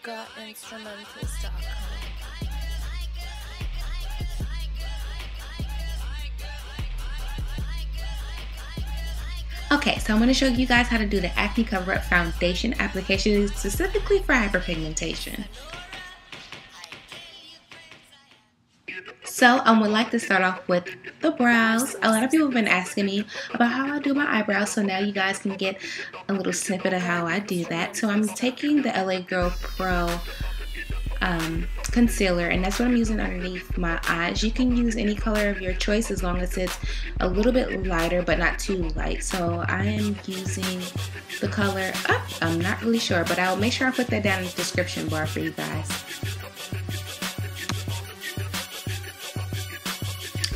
gotinstrumentals.com. Okay, so I'm going to show you guys how to do the Acne Cover-Up Foundation application specifically for hyperpigmentation. So I would like to start off with the brows. A lot of people have been asking me about how I do my eyebrows, so now you guys can get a little snippet of how I do that. So I'm taking the LA Girl Pro concealer, and that's what I'm using underneath my eyes. You can use any color of your choice as long as it's a little bit lighter but not too light. So I am using the color I'm not really sure, but I'll make sure I put that down in the description bar for you guys.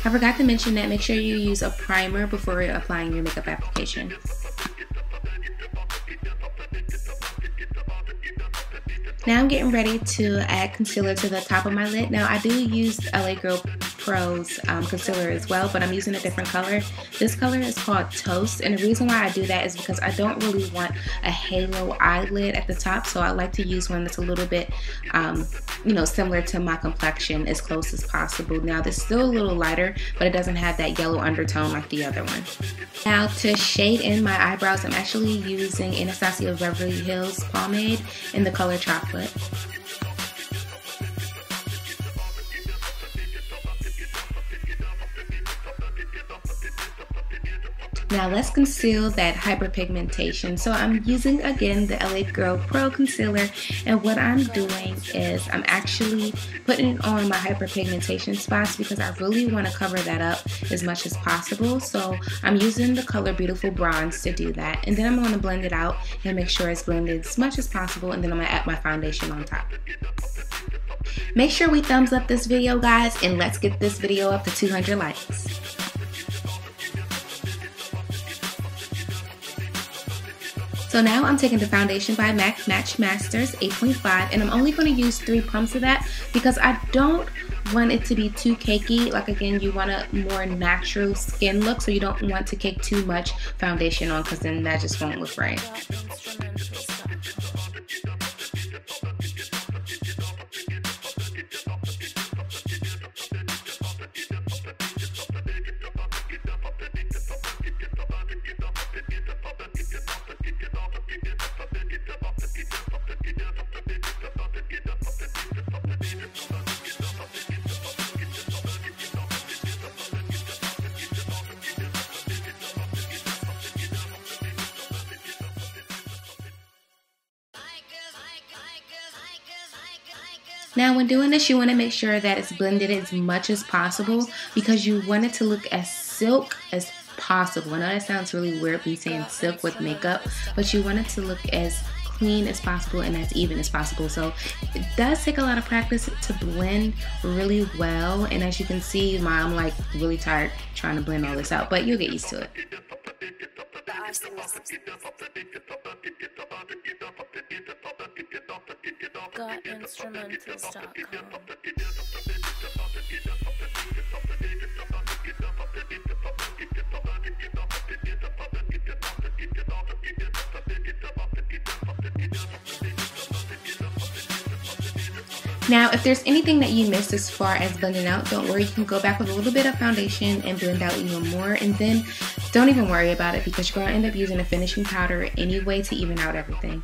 I forgot to mention that make sure you use a primer before applying your makeup application. Now I'm getting ready to add concealer to the top of my lid. Now I do use LA Girl Pro's concealer as well, but I'm using a different color. This color is called Toast, and the reason why I do that is because I don't really want a halo eyelid at the top, so I like to use one that's a little bit, you know, similar to my complexion as close as possible. Now this is still a little lighter, but it doesn't have that yellow undertone like the other one. Now to shade in my eyebrows, I'm actually using Anastasia Beverlyhills Pomade in the color Chocolate. Now let's conceal that hyperpigmentation. So I'm using again the LA Girl Pro concealer, and what I'm doing is I'm actually putting it on my hyperpigmentation spots because I really want to cover that up as much as possible. So I'm using the color Beautiful Bronze to do that, and then I'm going to blend it out and make sure it's blended as much as possible, and then I'm going to add my foundation on top. Make sure we thumbs up this video, guys, and let's get this video up to 200 likes. So now I'm taking the foundation by Matchmaster's 8.5, and I'm only going to use 3 pumps of that because I don't want it to be too cakey. Like again, you want a more natural skin look, so you don't want to cake too much foundation on because then that just won't look right. Now when doing this, you want to make sure that it's blended as much as possible because you want it to look as silk as possible. I know that sounds really weird me saying silk with makeup, but you want it to look as clean as possible and as even as possible. So it does take a lot of practice to blend really well, and as you can see, I'm like really tired trying to blend all this out, but you'll get used to it. gotinstrumentals.com. Now, if there's anything that you missed as far as blending out, don't worry, you can go back with a little bit of foundation and blend out even more, and then don't even worry about it because you're going to end up using a finishing powder anyway to even out everything.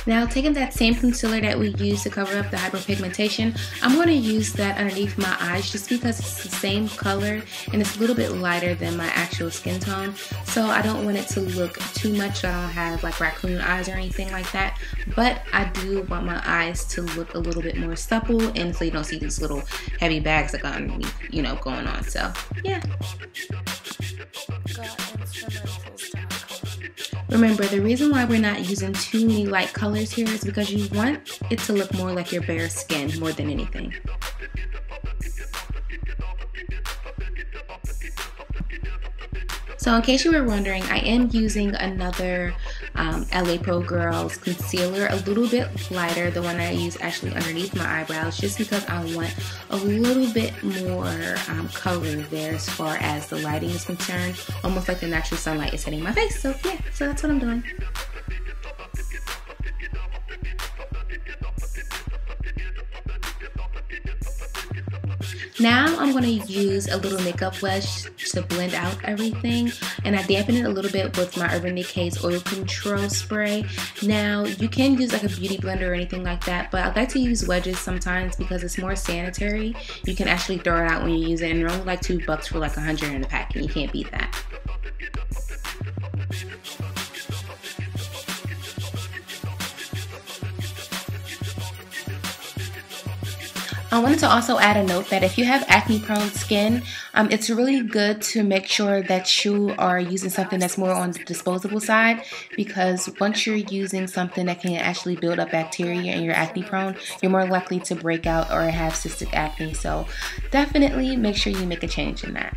Now taking that same concealer that we used to cover up the hyperpigmentation, I'm going to use that underneath my eyes just because it's the same color and it's a little bit lighter than my actual skin tone. So I don't want it to look too much so I don't have like raccoon eyes or anything like that. But I do want my eyes to look a little bit more supple and so you don't see these little heavy bags that got underneath, you know, going on. So yeah. Remember, the reason why we're not using too many light colors here is because you want it to look more like your bare skin more than anything. So in case you were wondering, I am using another LA Pro Girls concealer, a little bit lighter, the one I use actually underneath my eyebrows, just because I want a little bit more color there as far as the lighting is concerned, almost like the natural sunlight is hitting my face. So yeah, so that's what I'm doing. Now I'm going to use a little makeup wedge to blend out everything, and I dampen it a little bit with my Urban Decay's oil control spray. Now you can use like a beauty blender or anything like that, but I like to use wedges sometimes because it's more sanitary. You can actually throw it out when you use it, and they're only like $2 for like 100 in a pack, and you can't beat that. I wanted to also add a note that if you have acne prone skin, it's really good to make sure that you are using something that's more on the disposable side, because once you're using something that can actually build up bacteria and you're acne prone, you're more likely to break out or have cystic acne. So definitely make sure you make a change in that.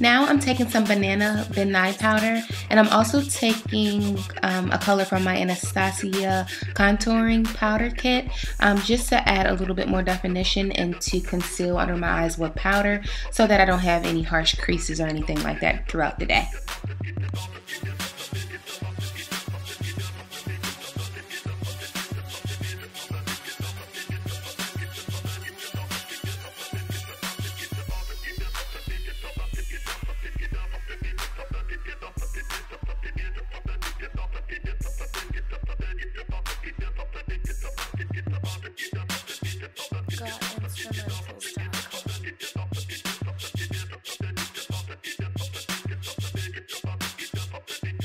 Now I'm taking some banana benign powder, and I'm also taking a color from my Anastasia contouring powder kit, just to add a little bit more definition and to conceal under my eyes with powder so that I don't have any harsh creases or anything like that throughout the day.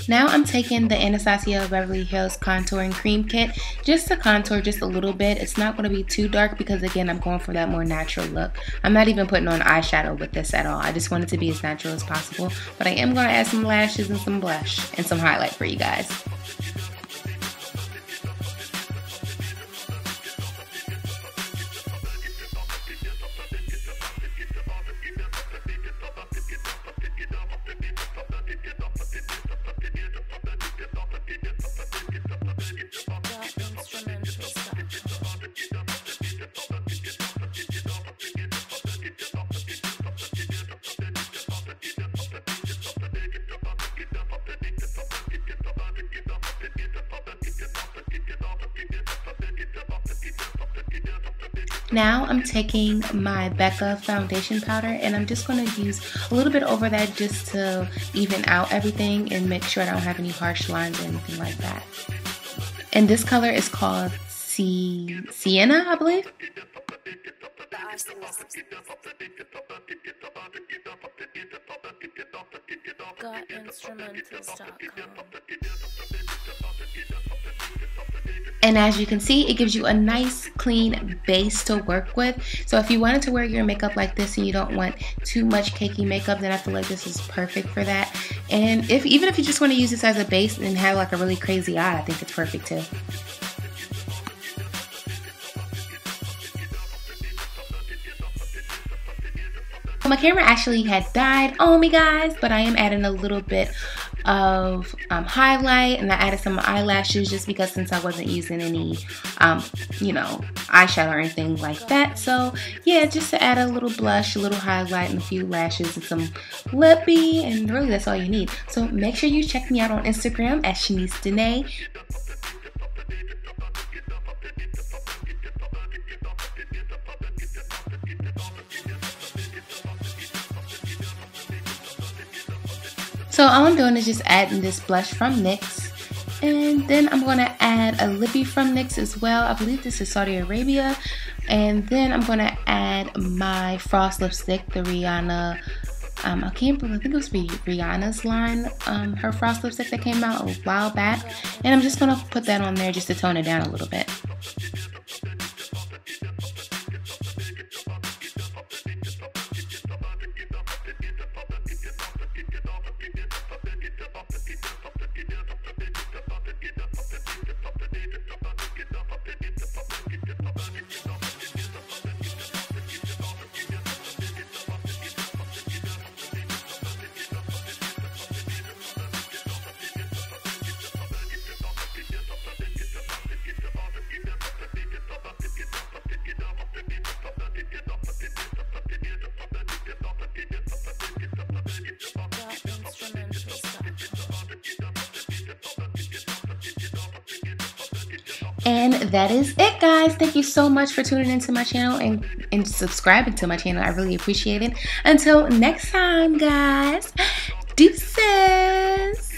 Now I'm taking the Anastasia Beverlyhills contouring cream kit just to contour just a little bit. It's not going to be too dark because again, I'm going for that more natural look. I'm not even putting on eyeshadow with this at all. I just want it to be as natural as possible, but I am going to add some lashes and some blush and some highlight for you guys. Now I'm taking my Becca foundation powder and I'm just going to use a little bit over that just to even out everything and make sure I don't have any harsh lines or anything like that. And this color is called Sienna, I believe. And as you can see, it gives you a nice clean base to work with. So if you wanted to wear your makeup like this and you don't want too much cakey makeup, then I feel like this is perfect for that. And even if you just want to use this as a base and have like a really crazy eye, I think it's perfect too. My camera actually had died on me, guys, but I am adding a little bit of highlight, and I added some eyelashes just because since I wasn't using any you know, eyeshadow or anything like that. So yeah, just to add a little blush, a little highlight, and a few lashes and some lippy, and really that's all you need. So make sure you check me out on Instagram at ShaneseDanae. So all I'm doing is just adding this blush from NYX, and then I'm going to add a lippy from NYX as well. I believe this is Saudi Arabia. And then I'm going to add my Frost lipstick, the Rhianna I can't believe, I think it was Rhianna's line, her frost lipstick that came out a while back. And I'm just going to put that on there just to tone it down a little bit. And that is it, guys. Thank you so much for tuning into my channel and subscribing to my channel. I really appreciate it. Until next time, guys. Deuces.